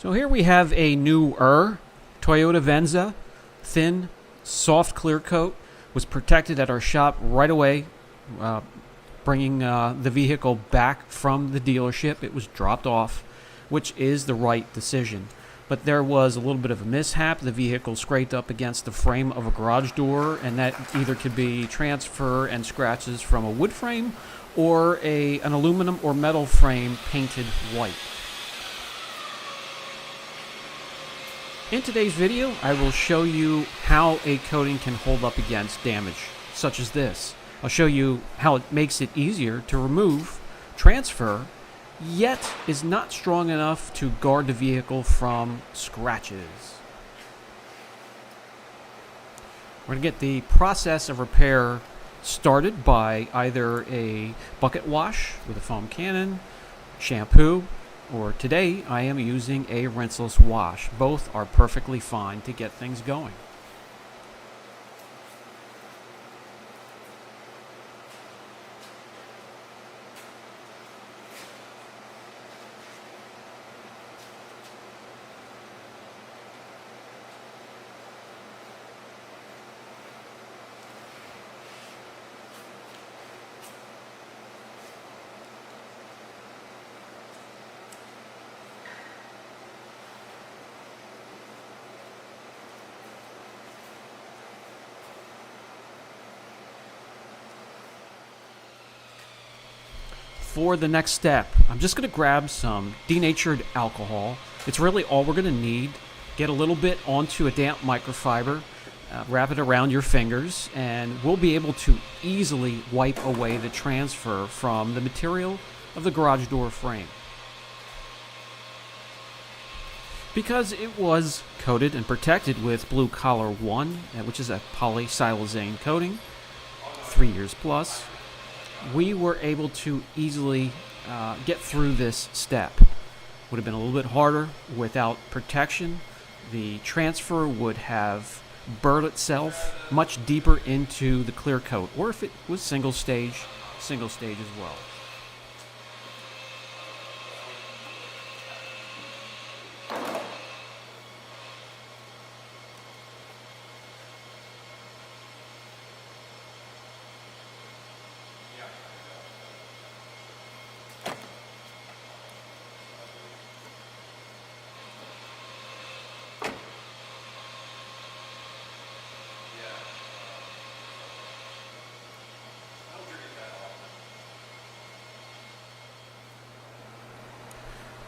So here we have a newer Toyota Venza, thin, soft clear coat, was protected at our shop right away, bringing the vehicle back from the dealership. It was dropped off, which is the right decision. But there was a little bit of a mishap. The vehicle scraped up against the frame of a garage door, and that either could be transfer and scratches from a wood frame or an aluminum or metal frame painted white. In today's video, I will show you how a coating can hold up against damage, such as this. I'll show you how it makes it easier to remove, transfer, yet is not strong enough to guard the vehicle from scratches. We're going to get the process of repair started by either a bucket wash with a foam cannon, shampoo, or today I am using a rinseless wash. Both are perfectly fine to get things going. For the next step, I'm just going to grab some denatured alcohol. It's really all we're going to need. Get a little bit onto a damp microfiber, wrap it around your fingers, and we'll be able to easily wipe away the transfer from the material of the garage door frame. Because it was coated and protected with Blue Collar 1, which is a polysiloxane coating, 3 years plus, we were able to easily get through this step. Would have been a little bit harder without protection. The transfer would have burrowed itself much deeper into the clear coat, or if it was single stage as well.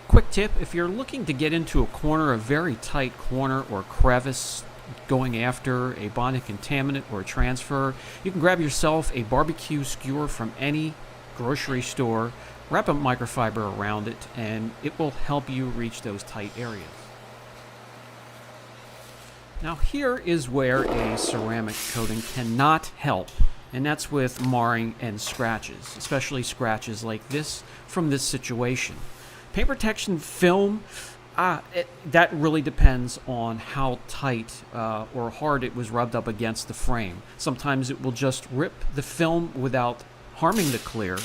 Quick tip, if you're looking to get into a corner, a very tight corner or crevice, going after a bonded contaminant or a transfer, you can grab yourself a barbecue skewer from any grocery store, wrap a microfiber around it, and it will help you reach those tight areas. Now here is where a ceramic coating cannot help, and that's with marring and scratches, especially scratches like this from this situation. Paint protection film, that really depends on how tight or hard it was rubbed up against the frame. Sometimes it will just rip the film without harming the clear,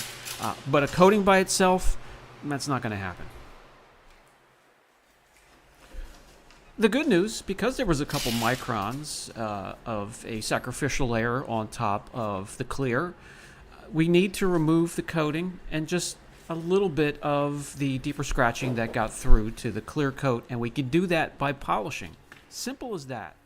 but a coating by itself, that's not going to happen. The good news, because there was a couple microns of a sacrificial layer on top of the clear, we need to remove the coating and just a little bit of the deeper scratching that got through to the clear coat, and we could do that by polishing. Simple as that.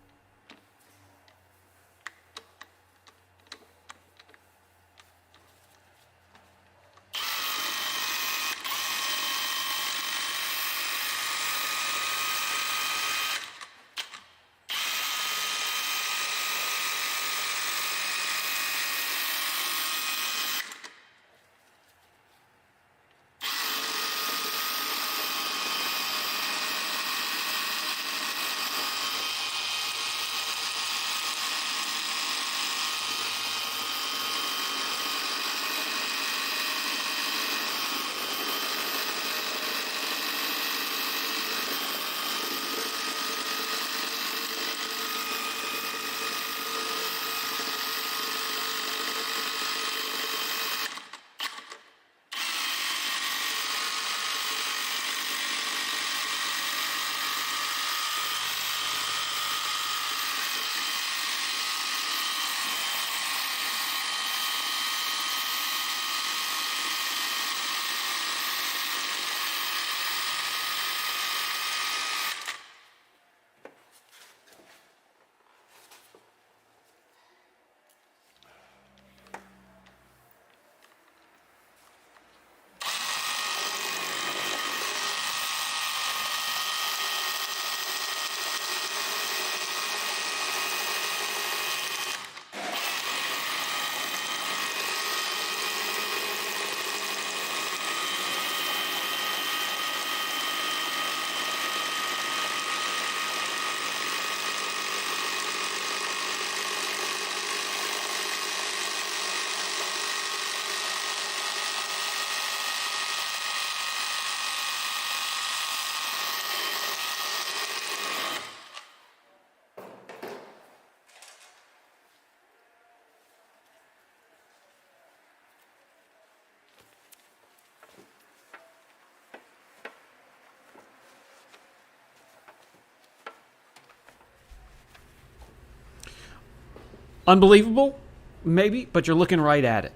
Unbelievable? Maybe, but you're looking right at it.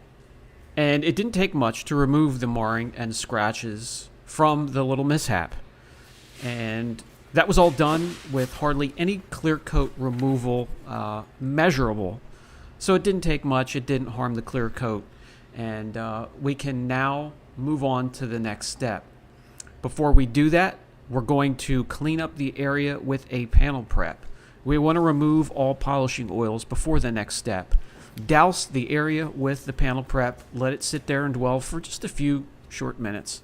And it didn't take much to remove the marring and scratches from the little mishap. And that was all done with hardly any clear coat removal measurable. So it didn't take much. It didn't harm the clear coat. And we can now move on to the next step. Before we do that, we're going to clean up the area with a panel prep. We want to remove all polishing oils before the next step. Douse the area with the panel prep. Let it sit there and dwell for just a few short minutes.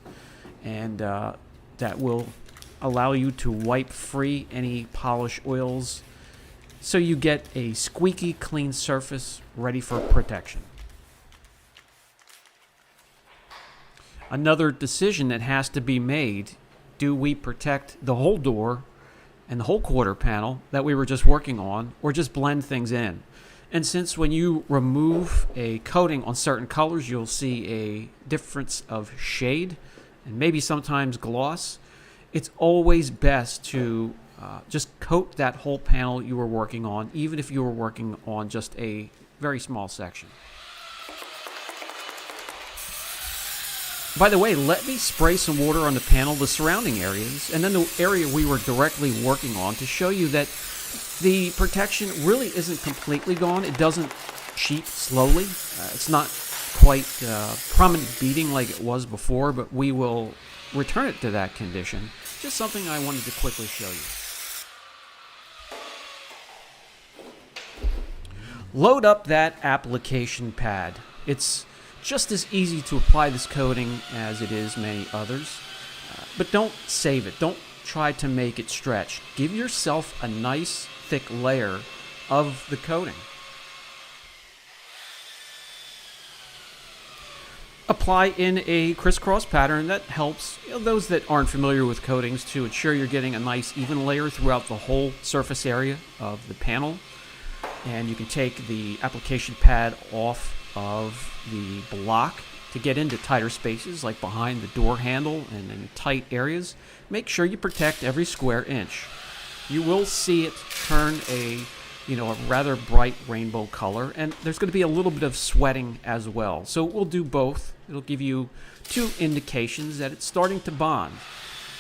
And that will allow you to wipe free any polish oils so you get a squeaky clean surface ready for protection. Another decision that has to be made: do we protect the whole door and the whole quarter panel that we were just working on, or just blend things in? And since when you remove a coating on certain colors, you'll see a difference of shade and maybe sometimes gloss, it's always best to just coat that whole panel you were working on, even if you were working on just a very small section. By the way, let me spray some water on the panel, the surrounding areas, and then the area we were directly working on, to show you that the protection really isn't completely gone. It doesn't sheet slowly. It's not quite prominent beading like it was before, but we will return it to that condition. Just something I wanted to quickly show you. Load up that application pad. It's just as easy to apply this coating as it is many others, but don't save it. Don't try to make it stretch. Give yourself a nice thick layer of the coating. Apply in a crisscross pattern. That helps those that aren't familiar with coatings to ensure you're getting a nice even layer throughout the whole surface area of the panel. And you can take the application pad off of the block to get into tighter spaces, like behind the door handle and in tight areas. Make sure you protect every square inch. You will see it turn a rather bright rainbow color, and there's going to be a little bit of sweating as well. So we'll do both. It'll give you two indications that it's starting to bond.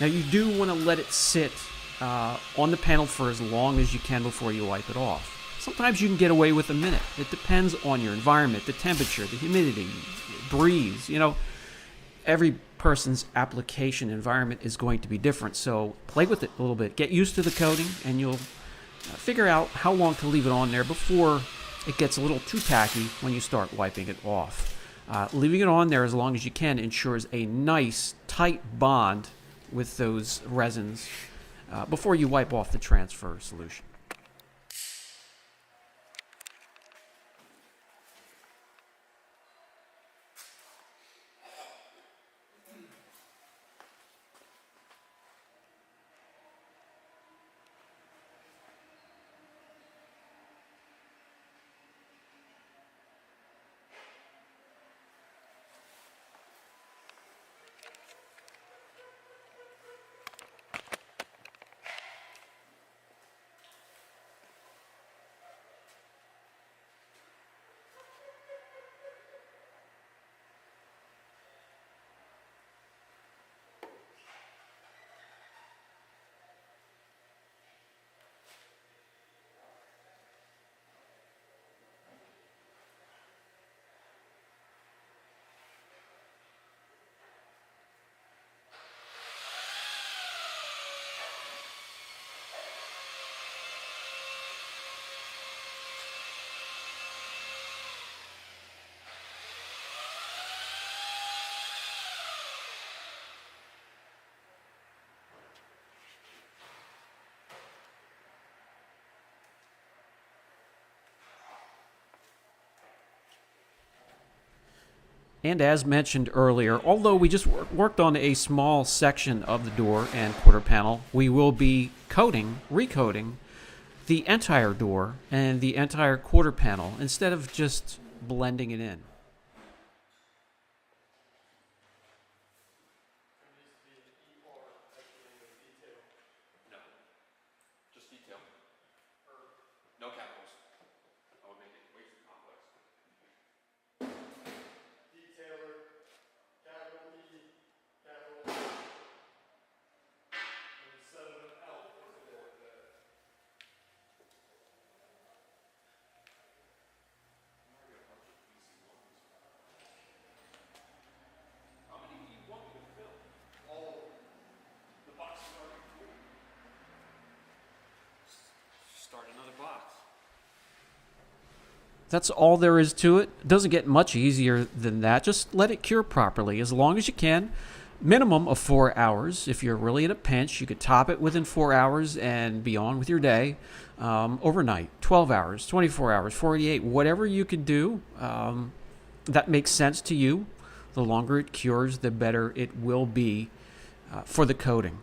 Now you do want to let it sit on the panel for as long as you can before you wipe it off. Sometimes you can get away with a minute. It depends on your environment, the temperature, the humidity, breeze. Every person's application environment is going to be different, so play with it a little bit. Get used to the coating, and you'll figure out how long to leave it on there before it gets a little too tacky when you start wiping it off. Leaving it on there as long as you can ensures a nice, tight bond with those resins before you wipe off the transfer solution. And as mentioned earlier, although we just worked on a small section of the door and quarter panel, we will be recoating the entire door and the entire quarter panel instead of just blending it in. No, just detail. No capitals. I would make it way That's all there is to it. It doesn't get much easier than that. Just let it cure properly as long as you can. Minimum of 4 hours. If you're really in a pinch, you could top it within 4 hours and be on with your day. Overnight, 12 hours, 24 hours, 48, whatever you could do that makes sense to you. The longer it cures, the better it will be for the coating.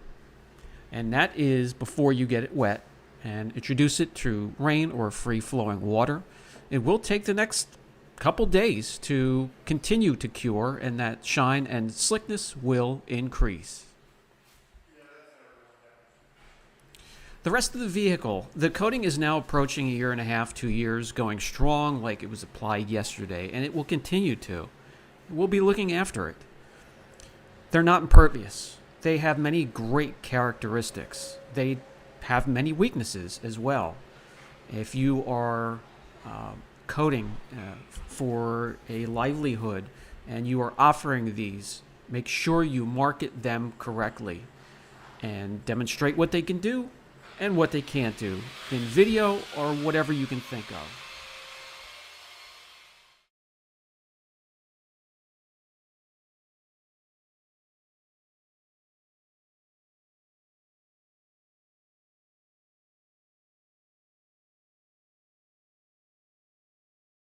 And that is before you get it wet and introduce it through rain or free-flowing water. It will take the next couple days to continue to cure, and that shine and slickness will increase. The rest of the vehicle, the coating is now approaching 1.5 to 2 years, going strong like it was applied yesterday, and it will continue to. We'll be looking after it. They're not impervious. They have many great characteristics. They have many weaknesses as well. If you are coating for a livelihood and you are offering these, make sure you market them correctly and demonstrate what they can do and what they can't do in video or whatever you can think of.